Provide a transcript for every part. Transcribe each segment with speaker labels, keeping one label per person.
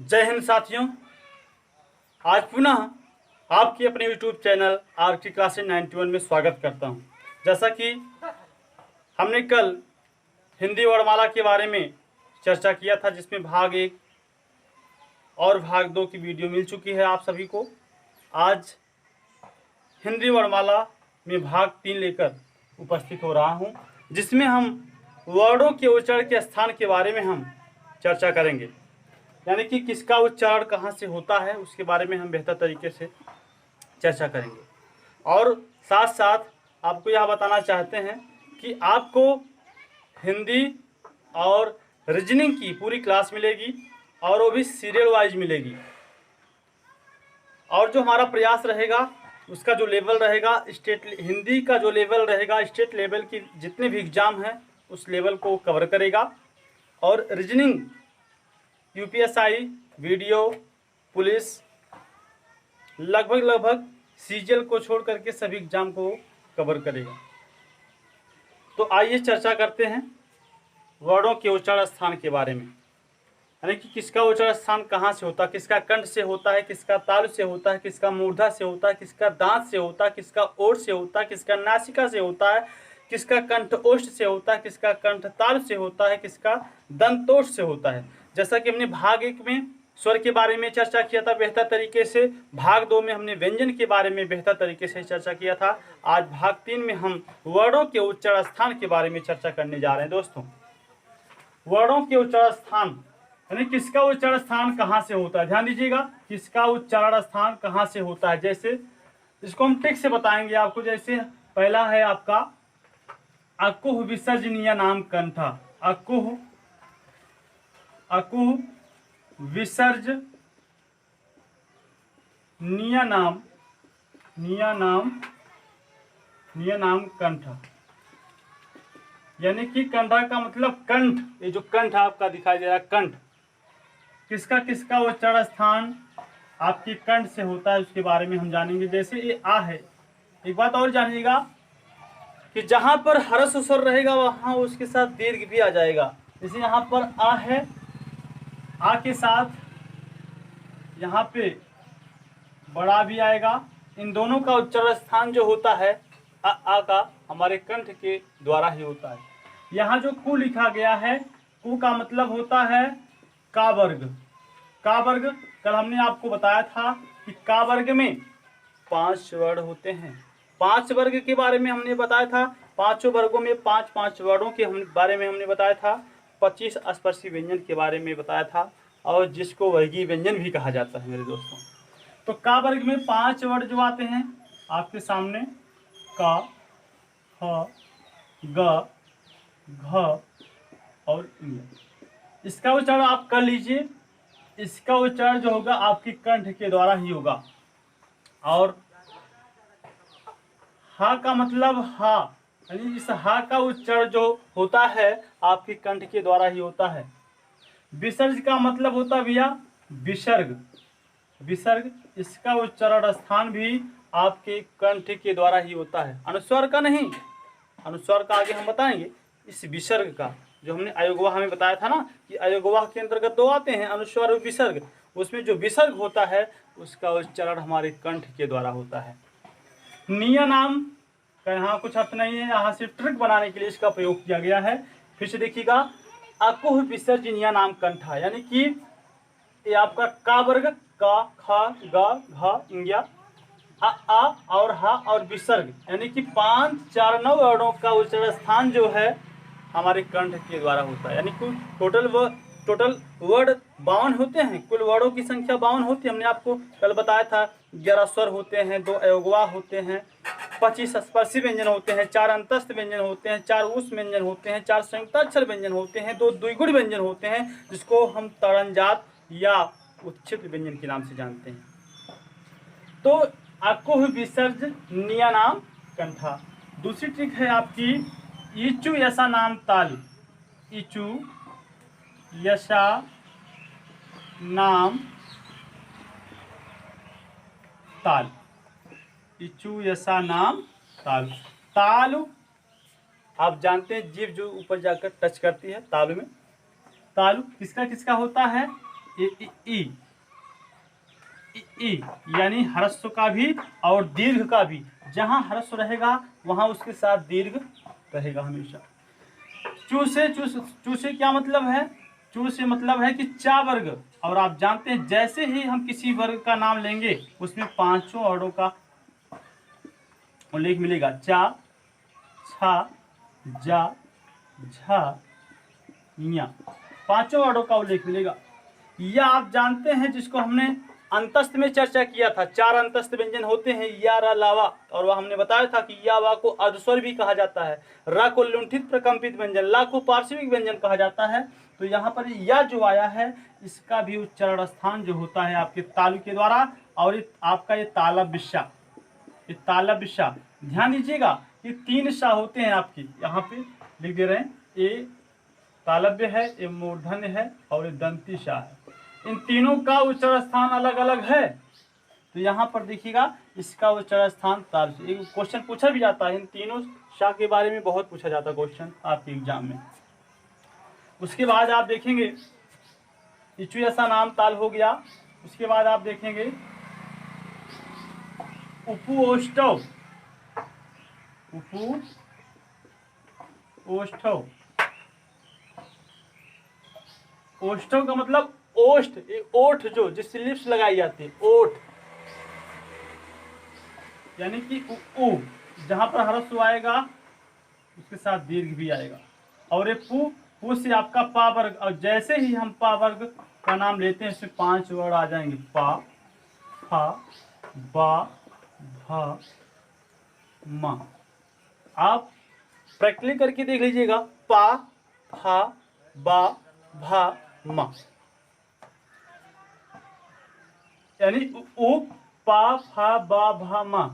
Speaker 1: जय हिंद साथियों। आज पुनः आपके अपने YouTube चैनल आरटी क्लासेस 91 में स्वागत करता हूं। जैसा कि हमने कल हिंदी वर्णमाला के बारे में चर्चा किया था, जिसमें भाग 1 और भाग 2 की वीडियो मिल चुकी है आप सभी को। आज हिंदी वर्णमाला में भाग 3 लेकर उपस्थित हो रहा हूं, जिसमें हम वर्णों के उच्चारण के स्थान के बारे में हम चर्चा करेंगे। यानी कि किसका उच्चारण कहाँ से होता है उसके बारे में हम बेहतर तरीके से चर्चा करेंगे। और साथ साथ आपको यह बताना चाहते हैं कि आपको हिंदी और रीजनिंग की पूरी क्लास मिलेगी और वो भी सीरियल वाइज मिलेगी। और जो हमारा प्रयास रहेगा उसका जो लेवल रहेगा स्टेट हिंदी का जो लेवल रहेगा स्टेट लेवल की जितने भी एग्ज़ाम हैं उस लेवल को कवर करेगा। और रीजनिंग यूपीएसआई, वीडियो, पुलिस, लगभग सीजीएल को छोड़ करके सभी एग्जाम को कवर करेगा। तो आइए चर्चा करते हैं वर्णों के उच्चारण स्थान के बारे में। यानी कि किसका उच्चारण स्थान कहाँ से होता है, किसका कंठ से होता है, किसका तालु से होता है, किसका मूर्धा से होता है, किसका दांत से होता है, किसका ओठ से होता है, किसका नासिका से होता है, किसका कंठ ओष्ठ से होता है, किसका कंठ तालु से होता है, किसका दंतोष्ठ से होता है। जैसा कि हमने भाग 1 में स्वर के बारे में चर्चा किया था बेहतर तरीके से, भाग 2 में हमने व्यंजन के बारे में बेहतर तरीके से चर्चा किया था। आज भाग 3 में हम वर्णों के उच्चारण स्थान के बारे में चर्चा करने जा रहे हैं। दोस्तों, वर्णों के उच्चारण स्थान यानी किसका उच्चारण स्थान कहाँ से होता है, ध्यान दीजिएगा, किसका उच्चारण स्थान कहाँ से होता है। जैसे इसको हम ट्रिक से बताएंगे आपको। जैसे पहला है आपका अकुह विसर्जनीय नाम कंठा। अकुह विसर्ज निया नाम कंठा। यानी कि कंठा का मतलब कंठ। ये जो कंठ आपका दिखाई दे रहा है, कंठ किसका किसका उच्चारण स्थान आपकी कंठ से होता है उसके बारे में हम जानेंगे। जैसे ये आ है, एक बात और जानिएगा कि जहां पर हर्ष स्वर रहेगा वहां उसके साथ दीर्घ भी आ जाएगा। जैसे यहाँ पर आ है, आ के साथ यहाँ पे बड़ा भी आएगा। इन दोनों का उच्चारण स्थान जो होता है आ का हमारे कंठ के द्वारा ही होता है। यहाँ जो कु लिखा गया है, कु का मतलब होता है का वर्ग। का वर्ग कल हमने आपको बताया था कि का वर्ग में 5 वर्ण होते हैं। 5 वर्ग के बारे में हमने बताया था। 5 वर्गों में 5 वर्णों के बारे में हमने बताया था। 25 स्पर्शी व्यंजन के बारे में बताया था, और जिसको वर्गीय व्यंजन भी कहा जाता है मेरे दोस्तों। तो का वर्ग में 5 वर्ण जो आते हैं आपके सामने, का, ह, ग, घ और इ। इसका उच्चारण आप कर लीजिए। इसका उच्चारण जो होगा आपकी कंठ के द्वारा ही होगा। और हा का मतलब हा, यानी इस हा का उच्चारण जो होता है आपकी कंठ के द्वारा ही होता है। विसर्ग का मतलब होता है भैया विसर्ग। विसर्ग इसका उच्चारण स्थान भी आपके कंठ के द्वारा ही होता है, अनुस्वार का नहीं। अनुस्वार का आगे हम बताएंगे। इस विसर्ग का जो हमने अयोगवाह में बताया था ना कि अयोगवाह के अंतर्गत 2 आते हैं, अनुस्वार और विसर्ग। उसमें जो विसर्ग होता है उसका उच्चारण हमारे कंठ के द्वारा होता है। निया नाम का यहाँ कुछ अर्थ नहीं है, यहाँ सिर्फ ट्रिक बनाने के लिए इसका प्रयोग किया गया है। फिर से देखिएगा, अकुह विसर्जनीय नाम कंठा, यानी कि ये आपका का वर्ग, का, खा, गा, घा, इंगिया, आ और हा और विसर्ग, यानी कि 5 4 9 वर्णों का उच्चारण स्थान जो है हमारे कंठ के द्वारा होता है। यानी कि टोटल वर्ड 52 होते हैं। कुल वर्णों की संख्या 52 होती है। हमने आपको कल बताया था 11 स्वर होते हैं, 2 अयोगवाह होते हैं, 25 स्पर्शी व्यंजन होते हैं, 4 अंतस्थ व्यंजन होते हैं, 4 उष्ण व्यंजन होते हैं, 4 संयुक्ताक्षर व्यंजन होते हैं, 2 द्विगुण व्यंजन होते हैं, जिसको हम ताड़नजात या उच्छिष्ट व्यंजन के नाम से जानते हैं। तो अकुह विसर्जनीय नाम कंठा। दूसरी ट्रिक है आपकी इचु यशा नाम तालु। इचु यशा नाम तालु। इचु यशा नाम तालु। तालु आप जानते हैं जीभ जो ऊपर जाकर टच करती है तालु में। तालु किसका किसका होता है, ई ई यानी ह्रस्व का भी और दीर्घ का भी। जहां ह्रस्व रहेगा वहां उसके साथ दीर्घ रहेगा हमेशा। चू से क्या मतलब है? चू से मतलब है कि चा वर्ग। और आप जानते हैं जैसे ही हम किसी वर्ग का नाम लेंगे उसमें पांचों वर्णों का उल्लेख मिलेगा। चा, छा, जा, झा, या, पांचों वर्णों का उल्लेख मिलेगा। या आप जानते हैं जिसको हमने अंतस्थ में चर्चा किया था, चार अंतस्थ व्यंजन होते हैं या, रा, लावा, और वह हमने बताया था कि या, वा को अर्धस्वर भी कहा जाता है, रा को लुंठित प्रकंपित व्यंजन, ला को पार्श्विक व्यंजन कहा जाता है। तो यहाँ पर या जो आया है इसका भी उच्चारण स्थान जो होता है आपके तालु के द्वारा। और आपका ये तालव्य, ये तालव्य, ध्यान दीजिएगा ये तीन शा होते हैं आपकी, यहाँ पे लिख दे रहे हैं। ये तालव्य है, ये मूर्धन्य है और ये दंती शा है। इन तीनों का उच्चारण स्थान अलग अलग है। तो यहाँ पर देखिएगा इसका उच्चारण स्थान ताल से। एक क्वेश्चन पूछा भी जाता है, इन तीनों शा के बारे में बहुत पूछा जाता है क्वेश्चन आपके एग्जाम में। उसके बाद आप देखेंगे इचु ऐसा नाम ताल हो गया। उसके बाद आप देखेंगे उपु ओष्ठव, उपु ओष्ठव। ओष्ठव का मतलब ओष्ठ, ओठ जो जिससे लिप्स लगाई जाती है, ओठ यानी कि उ, जहां पर ह्रस्व आएगा उसके साथ दीर्घ भी आएगा। और ये पु से आपका पा वर्ग। और जैसे ही हम पा वर्ग का नाम लेते हैं इसमें पांच वर्ड आ जाएंगे, पा, फा, बा, भा, मा। आप प्रैक्टिकली करके देख लीजिएगा, पा, फा, बा, भा, मा, यानी उ, पा, फा, बा, भा, मा।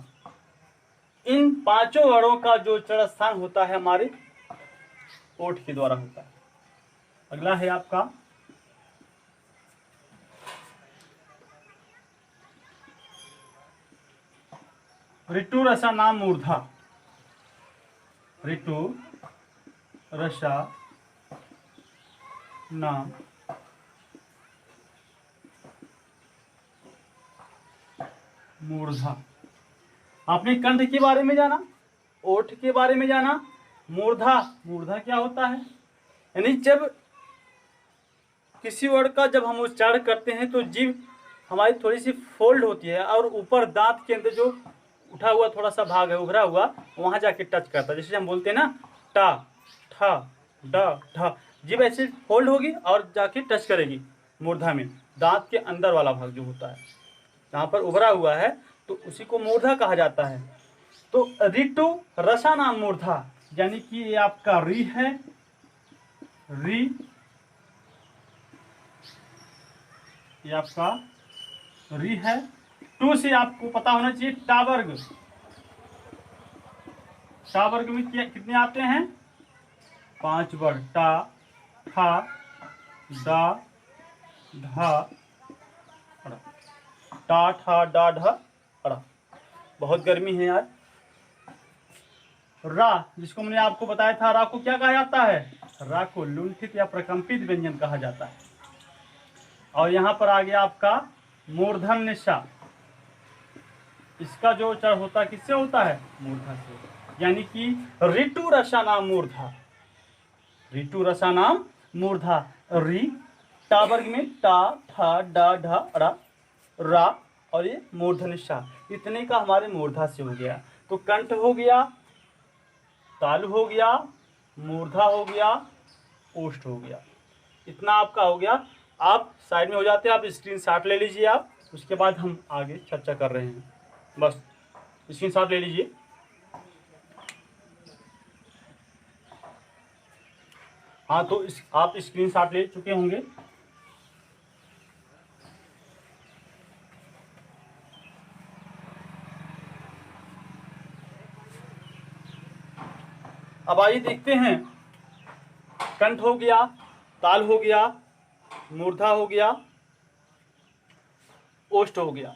Speaker 1: इन पांचों वर्णों का जो उच्चारण स्थान होता है हमारे ओठ के द्वारा होता है। अगला है आपका ऋतु रसा नाम मूर्धा। ऋतु रसा नाम मूर्धा। आपने कंठ के बारे में जाना, ओठ के बारे में जाना, मूर्धा, मूर्धा क्या होता है? यानी जब किसी वर्ड का जब हम उच्चारण करते हैं तो जीभ हमारी थोड़ी सी फोल्ड होती है और ऊपर दांत के अंदर जो उठा हुआ थोड़ा सा भाग है, उभरा हुआ, वहां जाके टच करता है। जैसे हम बोलते हैं ना टा, ठा, डा, ढा, जीभ ऐसे फोल्ड होगी और जाके टच करेगी मूर्धा में, दांत के अंदर वाला भाग जो होता है जहाँ पर उभरा हुआ है, तो उसी को मूर्धा कहा जाता है। तो ऋतु रसा नाम मूर्धा, यानी कि ये आपका री है, री, ये आपका री है। टू से आपको पता होना चाहिए टावर्ग। टावर्ग में कितने आते हैं? पांच वर्ड, टा, ठा, डा, ढा, टा, ठा, डा, ढा, अड़ा। बहुत गर्मी है यार। रा, जिसको मैंने आपको बताया था, रा को क्या कहा जाता है? रा को लुंठित या प्रकंपित व्यंजन कहा जाता है। और यहां पर आ गया आपका मूर्धन्य सा। इसका जो उच्चारण होता है किससे होता है? मूर्धा से। यानी कि ऋतु रसा नाम मूर्धा, ऋतु रसा नाम मूर्धा। री, टा वर्ग में टा, ठा, डा, ढा, अड़ा, रा, और ये मूर्धन्य सा, इतने का हमारे मूर्धा से हो गया। तो कंठ हो गया, तालु हो गया, मूर्धा हो गया, ओष्ठ हो गया, इतना आपका हो गया। आप साइड में हो जाते हैं, आप स्क्रीनशॉट ले लीजिए आप, उसके बाद हम आगे चर्चा कर रहे हैं। बस स्क्रीनशॉट ले लीजिए। हाँ, तो आप स्क्रीनशॉट ले चुके होंगे। अब आइए देखते हैं, कंठ हो गया, ताल हो गया, मूर्धा हो गया, ओष्ठ हो गया।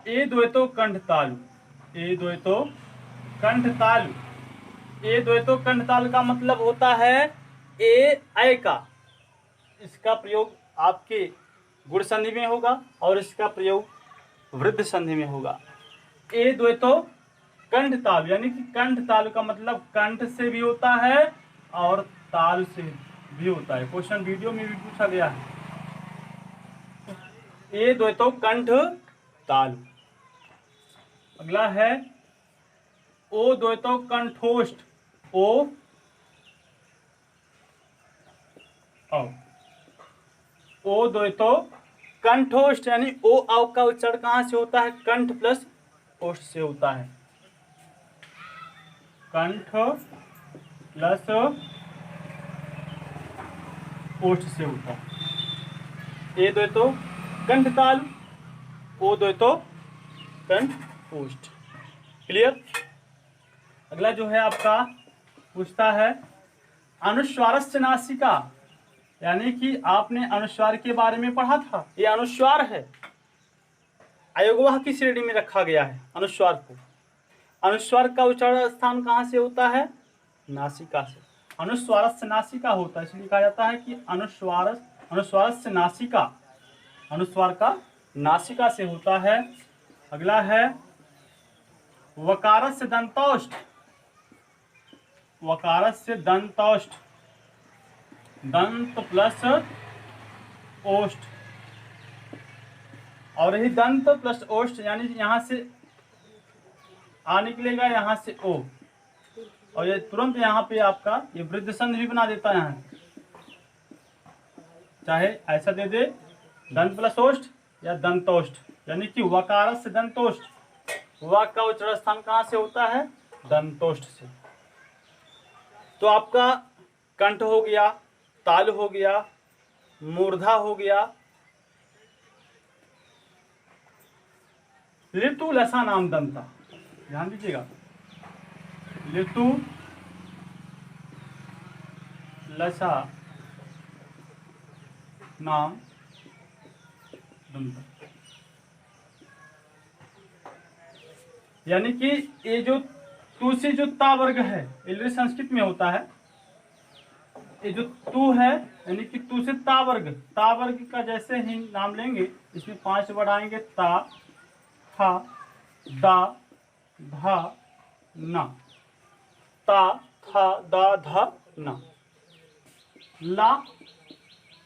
Speaker 1: ए द्वैतो कंठ तालु, ए द्वैतो कंठ तालु। ए द्वैतो कंठ ताल का मतलब होता है ए ऐ का, इसका प्रयोग आपके गुण संधि में होगा और इसका प्रयोग वृद्ध संधि में होगा। ए द्वैतो कंठ ताल, यानी कि कंठ ताल का मतलब कंठ से भी होता है और ताल से भी होता है। क्वेश्चन वीडियो में भी पूछा गया है। ए द्वैतो कंठ ताल। अगला है ओ द्वैतो कंठोष्ठ। ओ द्वैतो कंठोष्ठ, यानी ओ औ का उच्चारण कहां से होता है? कंठ प्लस ओष्ठ से होता है। कंठ प्लस ओष्ठ से होता है। ए द्वैतो कंठ ताल, ओ द्वैतो कंठ ओष्ठ। क्लियर। अगला जो है आपका पूछता है अनुस्वारस्य नासिका, यानी कि आपने अनुस्वार के बारे में पढ़ा था। ये अनुस्वार है, अयोगवाह की श्रेणी में रखा गया है अनुस्वार को। अनुस्वार का उच्चारण स्थान कहाँ से होता है? नासिका से। अनुस्वारस्य नासिका होता है, इसलिए कहा जाता है कि अनुस्वारस्य नासिका, अनुस्वार का नासिका से होता है। अगला है वकारस्य दंतौष्ठ। वकारस्य दंतौष्ठ, दंत प्लस ओष्ठ, और यही दंत प्लस ओष्ठ, यानी यहां से आ निकलेगा, यहां से ओ, और ये तुरंत यहाँ पे आपका ये वृद्ध संधि भी बना देता है। यहाँ चाहे ऐसा दे दे दंत प्लस ओष्ठ या दंतोष्ठ, यानी कि वकारस्य दंतोष्ठ। वाक का उच्चारण स्थान कहाँ से होता है? दंतोष्ठ से। तो आपका कंठ हो गया, ताल हो गया, मूर्धा हो गया, ऋतु लसा नाम दंता। ध्यान दीजिएगा, ऋतु लसा नाम दंता, यानी कि ये जो तू से जो ता वर्ग है, ये संस्कृत में होता है। ये जो तू है, यानी कि तू से ता वर्ग का जैसे ही नाम लेंगे, इसमें 5 बढ़ाएंगे, ता, था, दा, धा, ना। ता, था, दा, धा, ना।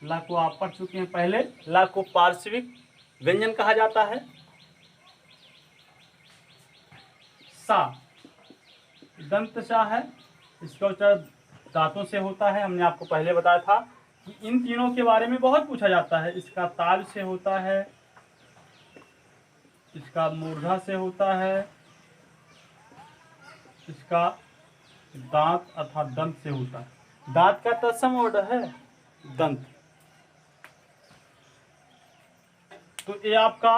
Speaker 1: ला को आप पढ़ चुके हैं पहले। ला को पार्श्विक व्यंजन कहा जाता है। सा दंत सा है, इसका उच्चारण दांतों से होता है। हमने आपको पहले बताया था कि इन तीनों के बारे में बहुत पूछा जाता है। इसका ताल से होता है, इसका मूर्धा से होता है, इसका दांत अर्थात दंत से होता है। दांत का तत्सम वर्ड है दंत। तो ये आपका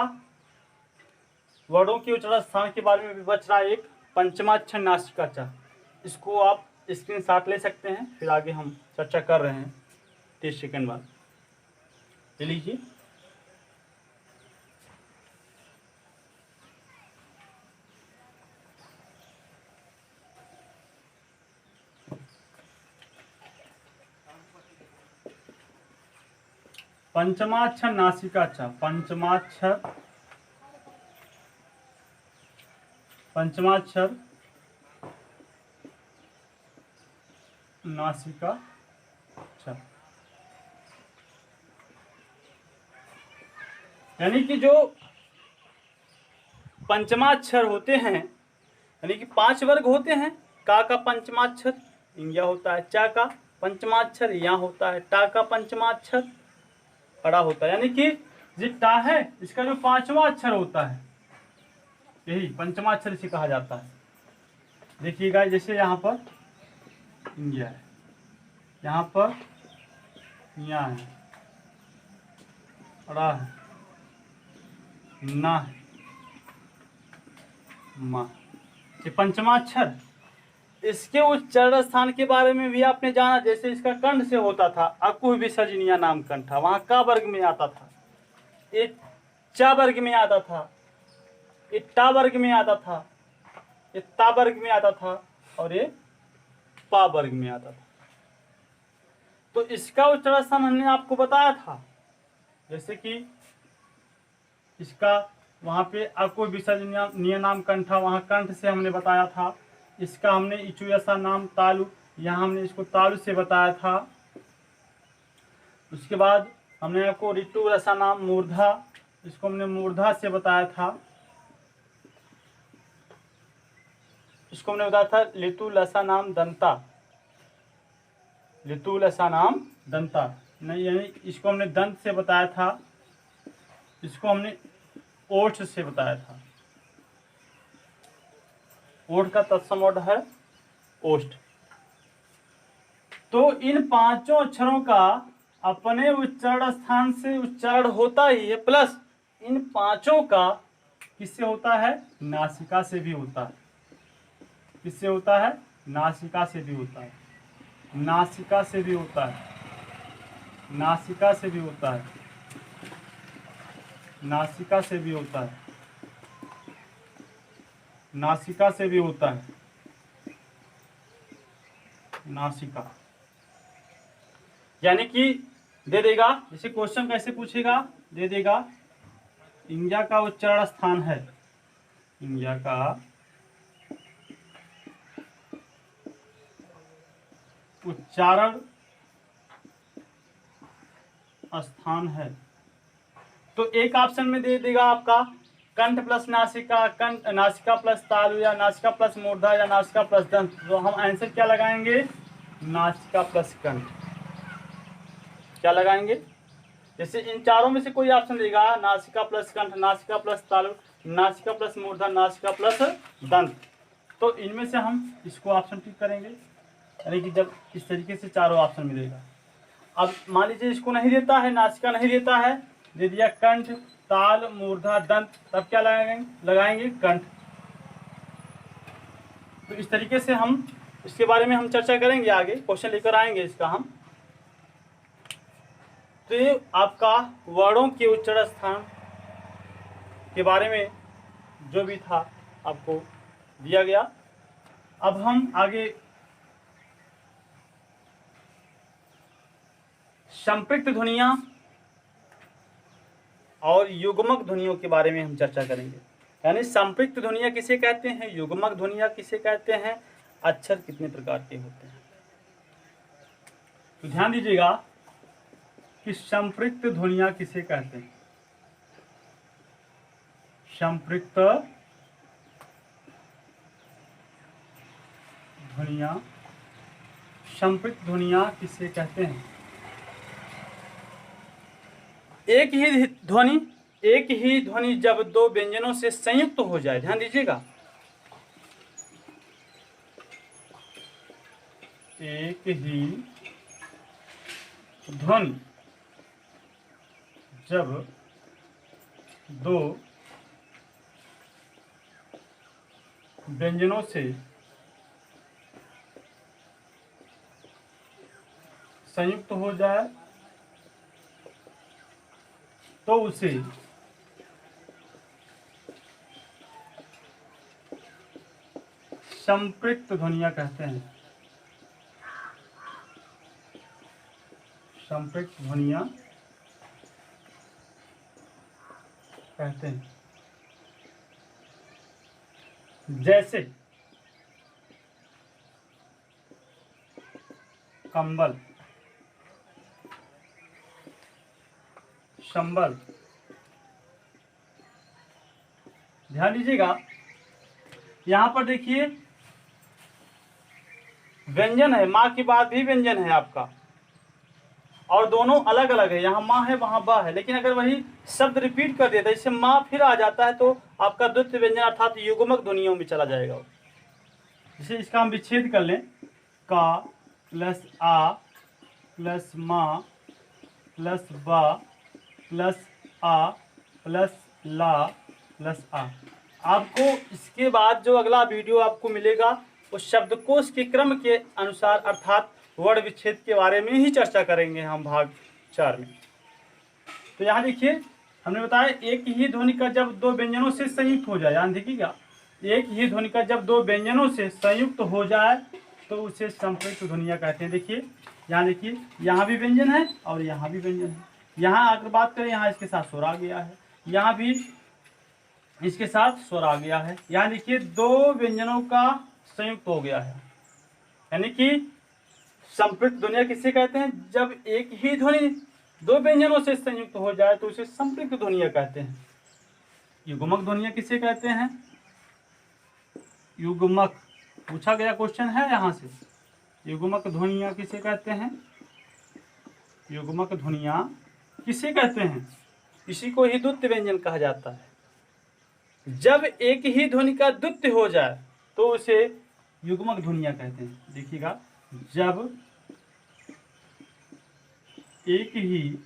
Speaker 1: वर्डों के उच्चारण स्थान के बारे में भी बच रहा है एक पंचमाक्षर नासिका चा। इसको आप स्क्रीनशॉट ले सकते हैं, फिर आगे हम चर्चा कर रहे हैं 30 सेकंड बाद। ले लीजिए। पंचमाक्षर नासिका चा, पंचमाक्षर नासिका चा, यानी कि जो पंचमाक्षर होते हैं, यानी कि 5 वर्ग होते हैं। का पंचमाक्षर इंग्या होता है, चा का पंचमाक्षर यहाँ होता है, टा का पंचमाक्षर अड़ा होता है। यानी कि जो टा है इसका जो 5वां अक्षर होता है, यही पंचमाक्षर इसे कहा जाता है। देखिएगा, जैसे यहाँ पर इंग्या है, यहाँ पर या है, अड़ा है, ना है, मा, ये पंचमाक्षर। इसके उच्चारण स्थान के बारे में भी आपने जाना। जैसे इसका कंठ से होता था अकुह विसर्जनीय नाम कंठ, वहां का वर्ग में आता था, ये चा वर्ग में आता था, ये टा वर्ग में आता था, ये ता वर्ग में आता था, और ये पा वर्ग में आता था। तो इसका उच्चारण स्थान हमने आपको बताया था, जैसे कि इसका वहाँ पे आपको विसर्ज नियनाम कंठ था, वहाँ कंठ से हमने बताया था। इसका हमने इचु ऐसा नाम तालु, यहाँ हमने इसको तालु से बताया था। उसके बाद हमने आपको ऋतु रसा नाम मूर्धा, इसको हमने मूर्धा से बताया था। इसको हमने बताया था लितु लसा नाम दंता, लितु लसा नाम दंता नहीं, यानी इसको हमने दंत से बताया था। इसको हमने ओठ से बताया था। ओठ का तत्सम वर्ड है ओष्ठ। तो इन पांचों अक्षरों का अपने उच्चारण स्थान से उच्चारण होता ही है, प्लस इन पांचों का किससे होता है? नासिका से भी होता है। किससे होता है? नासिका से भी होता है। नासिका से भी होता है। नासिका से भी होता है। नासिका से भी होता है। नासिका से भी होता है। नासिका यानी कि दे देगा, जैसे क्वेश्चन कैसे पूछेगा, दे देगा इंजा का उच्चारण स्थान है, इंजा का उच्चारण स्थान है। तो एक ऑप्शन में दे देगा आपका कंठ प्लस नासिका, कंठ नासिका प्लस तालु, या नासिका प्लस मूर्धा, या नासिका प्लस दंत। तो हम आंसर क्या लगाएंगे? नासिका प्लस कंठ। क्या लगाएंगे? जैसे इन चारों में से कोई ऑप्शन देगा, नासिका प्लस कंठ, नासिका प्लस तालु, नासिका प्लस मूर्धा, नासिका प्लस दंत, तो इनमें से हम इसको ऑप्शन टिक करेंगे। यानी कि जब इस तरीके से चारों ऑप्शन मिलेगा। अब मान लीजिए इसको नहीं देता है, नासिका नहीं देता है, दे दिया कंठ, ताल, मूर्धा, दंत, तब क्या लगाएंगे? कंठ। तो इस तरीके से हम इसके बारे में हम चर्चा करेंगे, आगे क्वेश्चन लेकर आएंगे इसका हम। तो ये आपका वर्णों के उच्चारण स्थान के बारे में जो भी था आपको दिया गया। अब हम आगे संपृक्त ध्वनियां और युग्मक ध्वनियों के बारे में हम चर्चा करेंगे। यानी संपृक्त ध्वनियां किसे कहते हैं, युग्मक ध्वनियां किसे कहते हैं, अक्षर कितने प्रकार के होते हैं। तो ध्यान दीजिएगा कि संपृक्त ध्वनियां किसे कहते हैं। संपृक्त ध्वनियां, संपृक्त ध्वनियां किसे कहते हैं? एक ही ध्वनि जब दो व्यंजनों से संयुक्त हो जाए, ध्यान दीजिएगा, एक ही ध्वनि जब दो व्यंजनों से संयुक्त हो जाए तो उसे संपृक्त ध्वनियां कहते हैं। संपृक्त ध्वनियां कहते हैं। जैसे कंबल, संबल। ध्यान दीजिएगा, यहां पर देखिए व्यंजन है, माँ के बाद भी व्यंजन है आपका, और दोनों अलग अलग है, यहाँ माँ है वहाँ बा है। लेकिन अगर वही शब्द रिपीट कर देता है, इससे माँ फिर आ जाता है, तो आपका द्वितीय व्यंजन अर्थात युग्मक ध्वनियों में चला जाएगा। जैसे इसका हम विच्छेद कर लें, का प्लस आ प्लस माँ प्लस बा प्लस आ प्लस ला प्लस आ। आपको इसके बाद जो अगला वीडियो आपको मिलेगा उस शब्दकोश के क्रम के अनुसार अर्थात वर्ण विच्छेद के बारे में ही चर्चा करेंगे हम भाग 4 में। तो यहाँ देखिए हमने बताया एक ही ध्वनि का जब दो व्यंजनों से संयुक्त हो जाए, ध्यान देखिएगा, एक ही ध्वनि का जब दो व्यंजनों से संयुक्त हो जाए तो उसे संपृक्त ध्वनियां कहते हैं। देखिए यहाँ देखिए, यहाँ भी व्यंजन है और यहाँ भी व्यंजन है। यहाँ अगर बात करें, यहाँ इसके साथ स्वर आ गया है, यहाँ भी इसके साथ स्वर आ गया है। यहाँ देखिए, दो व्यंजनों का संयुक्त हो गया है, यानी कि संपृक्त ध्वनिया किसे कहते हैं? जब एक ही ध्वनि दो व्यंजनों से संयुक्त हो जाए तो उसे संपृक्त ध्वनिया कहते हैं। युग्मक ध्वनिया किसे कहते हैं? युग्मक पूछा गया क्वेश्चन है यहाँ से। युग्मक ध्वनिया किसे कहते हैं? युग्मक ध्वनिया किसे कहते हैं? इसी को ही द्वितीय व्यंजन कहा जाता है। जब एक ही ध्वनि का द्वितीय हो जाए तो उसे युग्मक ध्वनिया कहते हैं। देखिएगा, जब एक ही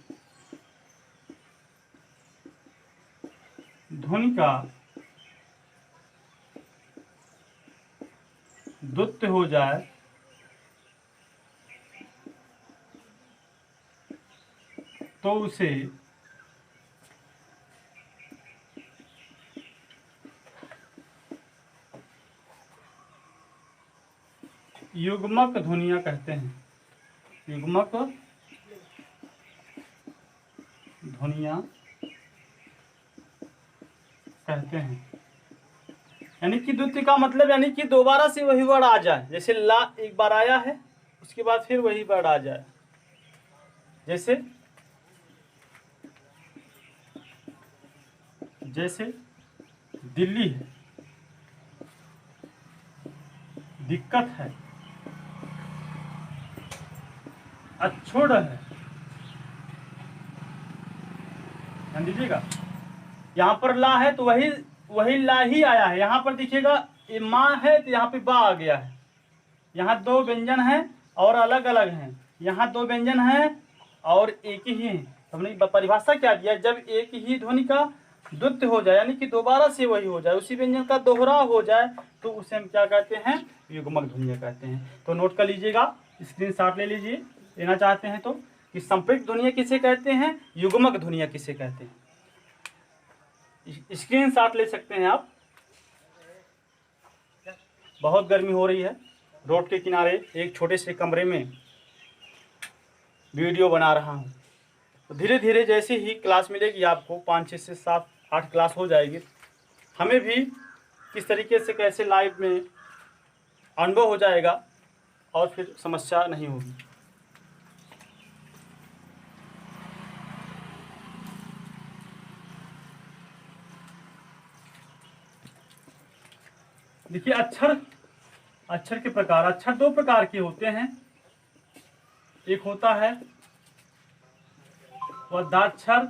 Speaker 1: ध्वनि का द्वितीय हो जाए तो उसे युग्मक ध्वनिया कहते हैं। युग्मक ध्वनिया कहते हैं। यानी कि द्वितीय का मतलब यानी कि दोबारा से वही वर्ड आ जाए। जैसे ला एक बार आया है, उसके बाद फिर वही वर्ड आ जाए। जैसे दिल्ली है, दिक्कत है, अच्छोड़ है। ध्यान दीजिएगा, यहाँ पर ला है तो वही ला ही आया है। यहाँ पर देखिएगा, ये माँ है तो यहाँ पे बा आ गया है। यहाँ दो व्यंजन हैं और अलग अलग हैं, यहाँ दो व्यंजन हैं और एक ही है। हमने परिभाषा क्या दिया? जब एक ही ध्वनि का द्वितीय हो जाए, यानी कि दोबारा से वही हो जाए, उसी व्यंजन का दोहरा हो जाए, तो उसे हम क्या कहते हैं? युग्मक ध्वनिया कहते हैं। तो नोट कर लीजिएगा, स्क्रीनशॉट ले लीजिए, लेना चाहते हैं तो, कि संपृक्त ध्वनिया किसे कहते हैं, युग्मक ध्वनिया किसे कहते हैं। स्क्रीनशॉट ले सकते हैं आप। बहुत गर्मी हो रही है, रोड के किनारे एक छोटे से कमरे में वीडियो बना रहा हूँ। तो धीरे धीरे जैसे ही क्लास मिलेगी आपको, 5, 6 से 7, 8 क्लास हो जाएगी, हमें भी किस तरीके से कैसे लाइव में अनुभव हो जाएगा और फिर समस्या नहीं होगी। देखिए, अक्षर के प्रकार। अक्षर दो प्रकार के होते हैं। एक होता है बद्धाक्षर,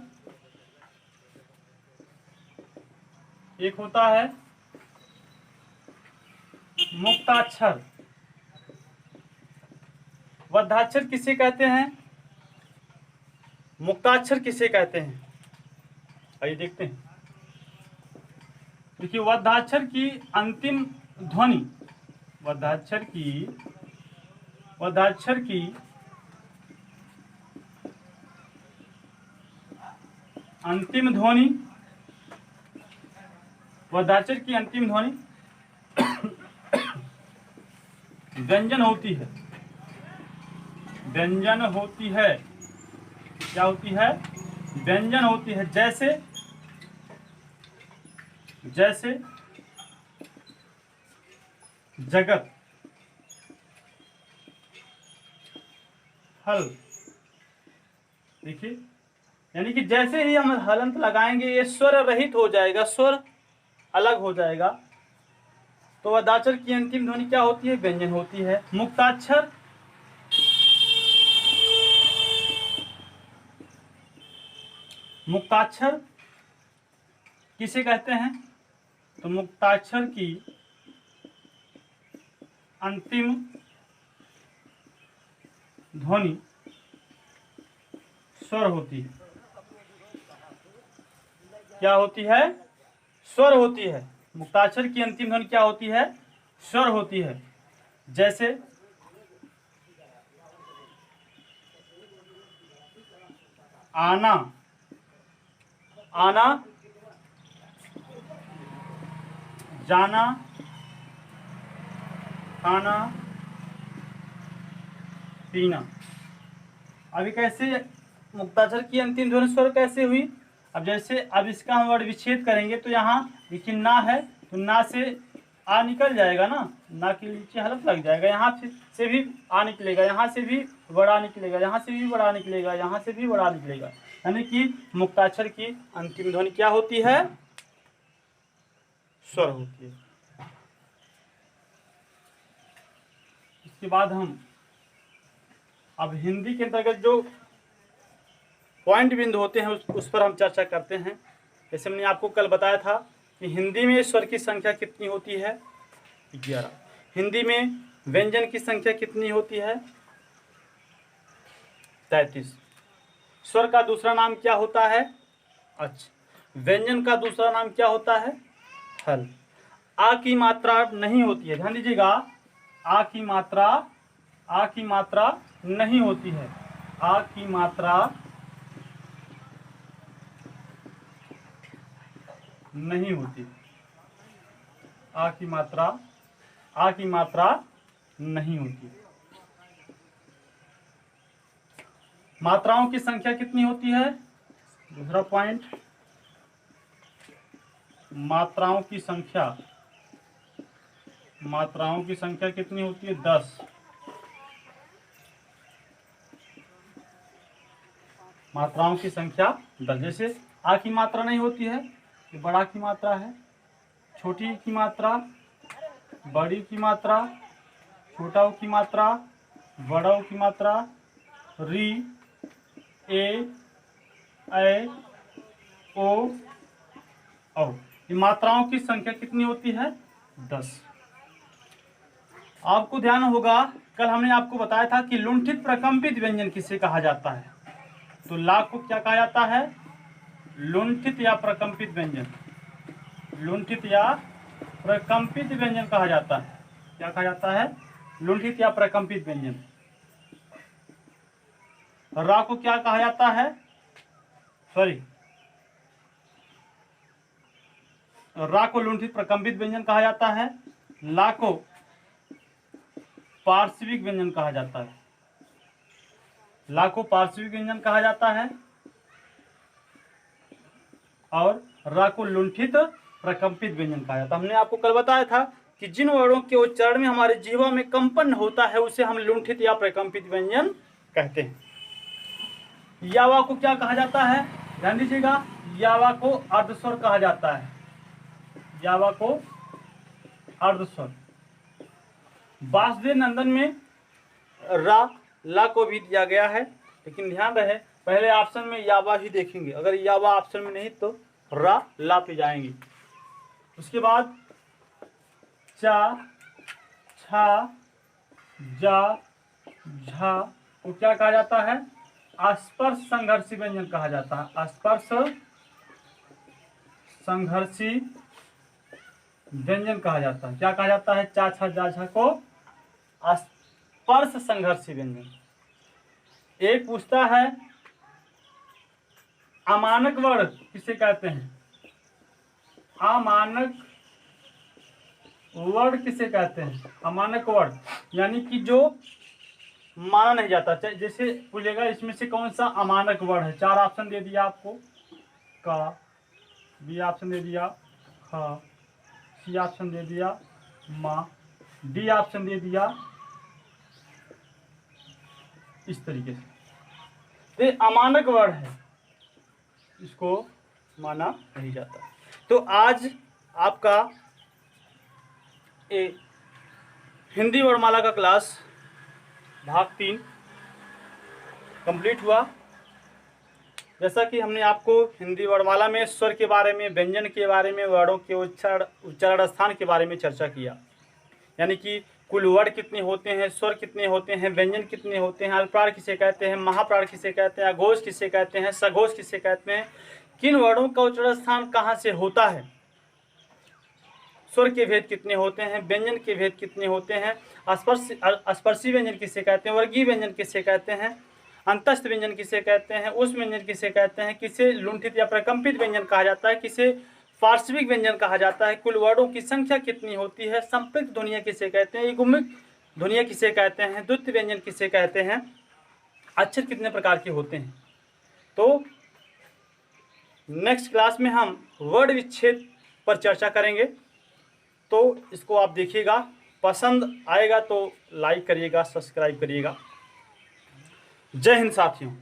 Speaker 1: एक होता है मुक्ताक्षर। बद्धाक्षर किसे कहते हैं? मुक्ताक्षर किसे कहते हैं? आइए देखते हैं। देखिए, बद्धाक्षर की अंतिम ध्वनि, बद्धाक्षर की अंतिम ध्वनि, बद्धाक्षर की अंतिम ध्वनि व्यंजन होती है। व्यंजन होती है। क्या होती है? व्यंजन होती है। जैसे जगत, हल। देखिए, यानी कि जैसे ही हम हलंत लगाएंगे ये स्वर रहित हो जाएगा, स्वर अलग हो जाएगा। तो बद्धाक्षर की अंतिम ध्वनि क्या होती है? व्यंजन होती है। मुक्ताक्षर किसे कहते हैं? तो मुक्ताक्षर की अंतिम ध्वनि स्वर होती है। क्या होती है? स्वर होती है। मुक्ताक्षर की अंतिम ध्वनि क्या होती है? स्वर होती है। जैसे आना, आना, जाना, खाना, पीना। अभी कैसे मुक्ताक्षर की अंतिम ध्वनि स्वर कैसे हुई? अब जैसे अब इसका हम वर्ण विच्छेद करेंगे तो यहाँ देखिए ना है, तो ना से आ निकल जाएगा ना, ना के नीचे हलफ लग जाएगा, यहाँ से भी आ निकलेगा, यहाँ से भी बड़ा निकलेगा, यहाँ से भी बड़ा निकलेगा, यहाँ से भी बड़ा निकलेगा। यानी कि मुक्ताक्षर की अंतिम ध्वनि क्या होती है? स्वर होती है। इसके बाद हम अब हिंदी के अंतर्गत जो पॉइंट बिंदु होते हैं उस पर हम चर्चा करते हैं। जैसे हमने आपको कल बताया था कि हिंदी में स्वर की संख्या कितनी होती है? 11। हिंदी में व्यंजन की संख्या कितनी होती है? 33। स्वर का दूसरा नाम क्या होता है? अच्छा। व्यंजन का दूसरा नाम क्या होता है? हल। आ की मात्रा नहीं होती है, ध्यान दीजिएगा, आ की मात्रा नहीं होती है। आ की मात्रा नहीं होती, आ की मात्रा नहीं होती। मात्राओं की संख्या कितनी होती है? दूसरा पॉइंट, मात्राओं की संख्या कितनी होती है? 10। मात्राओं की संख्या 10। जैसे आ की मात्रा नहीं होती है, ये बड़ा की मात्रा है, छोटी की मात्रा, बड़ी की मात्रा, छोटा की मात्रा, बड़ा की मात्रा, री, ए, ओ, औ। ये मात्राओं की संख्या कितनी होती है? 10। आपको ध्यान होगा कल हमने आपको बताया था कि लुंठित प्रकंपित व्यंजन किसे कहा जाता है? तो ला को क्या कहा जाता है? लुंठित या प्रकंपित व्यंजन। लुंठित या प्रकंपित व्यंजन कहा जाता है। क्या कहा जाता है? लुंठित या प्रकंपित व्यंजन। रा को क्या कहा जाता है? रा को लुंठित प्रकंपित व्यंजन कहा जाता है। ला को पार्श्विक व्यंजन कहा जाता है। ला को पार्श्विक व्यंजन कहा जाता है और रा को लुंठित प्रकंपित व्यंजन कहा जाता है। हमने आपको कल बताया था कि जिन वर्णों के उच्चारण में हमारे जीवा में कंपन होता है उसे हम लुंठित या प्रकंपित व्यंजन कहते हैं। यावा को क्या कहा जाता है? ध्यान दीजिएगा, यावा को अर्धस्वर कहा जाता है। यावा को अर्धस्वर। वासुदेव नंदन में रा ला को भी दिया गया है, लेकिन ध्यान रहे पहले ऑप्शन में यावा ही देखेंगे, अगर यावा ऑप्शन में नहीं तो रा ला पे जाएंगे। उसके बाद चा, छा, जा, झा को क्या कहा जाता है? स्पर्श संघर्षी व्यंजन कहा जाता है। स्पर्श संघर्षी व्यंजन कहा जाता है। क्या कहा जाता है? चा, छा, जा, झा को स्पर्श संघर्षी व्यंजन। एक पूछता है अमानक वर्ण किसे कहते हैं? अमानक वर्ण किसे कहते हैं? अमानक वर्ण यानी कि जो माना नहीं जाता। जैसे पूछेगा इसमें से कौन सा अमानक वर्ण है? 4 ऑप्शन दे दिया आपको, का, बी ऑप्शन दे दिया, ख, सी ऑप्शन दे दिया, मा, डी ऑप्शन दे दिया, इस तरीके से। ये अमानक वर्ण है, इसको माना नहीं जाता। तो आज आपका हिंदी वर्णमाला का क्लास भाग 3 कंप्लीट हुआ। जैसा कि हमने आपको हिंदी वर्णमाला में स्वर के बारे में, व्यंजन के बारे में, वर्णों के उच्चारण स्थान के बारे में चर्चा किया, यानी कि कुल वर्ण कितने होते हैं, स्वर कितने होते हैं, व्यंजन कितने होते हैं, अल्पप्राण किसे कहते हैं, महाप्राण किसे कहते हैं, अघोष किसे कहते हैं, सघोष किसे कहते हैं, किन वर्णों का उच्चारण स्थान कहाँ से होता है, स्वर के भेद कितने होते हैं, व्यंजन के भेद कितने होते हैं, स्पर्शी व्यंजन किसे कहते हैं, वर्गीय व्यंजन किसे कहते हैं, अंतस्थ व्यंजन किसे कहते हैं, उस व्यंजन किसे कहते हैं, किसे लुंठित या प्रकंपित व्यंजन कहा जाता है, किसे पार्श्विक व्यंजन कहा जाता है, कुल वर्णों की संख्या कितनी होती है, संपृक्त ध्वनियाँ किसे कहते हैं, युग्मिक ध्वनियाँ किसे कहते हैं, द्वितीय व्यंजन किसे कहते हैं, अक्षर कितने प्रकार के होते हैं। तो नेक्स्ट क्लास में हम वर्ड विच्छेद पर चर्चा करेंगे। तो इसको आप देखिएगा, पसंद आएगा तो लाइक करिएगा, सब्सक्राइब करिएगा। जय हिंद साथियों।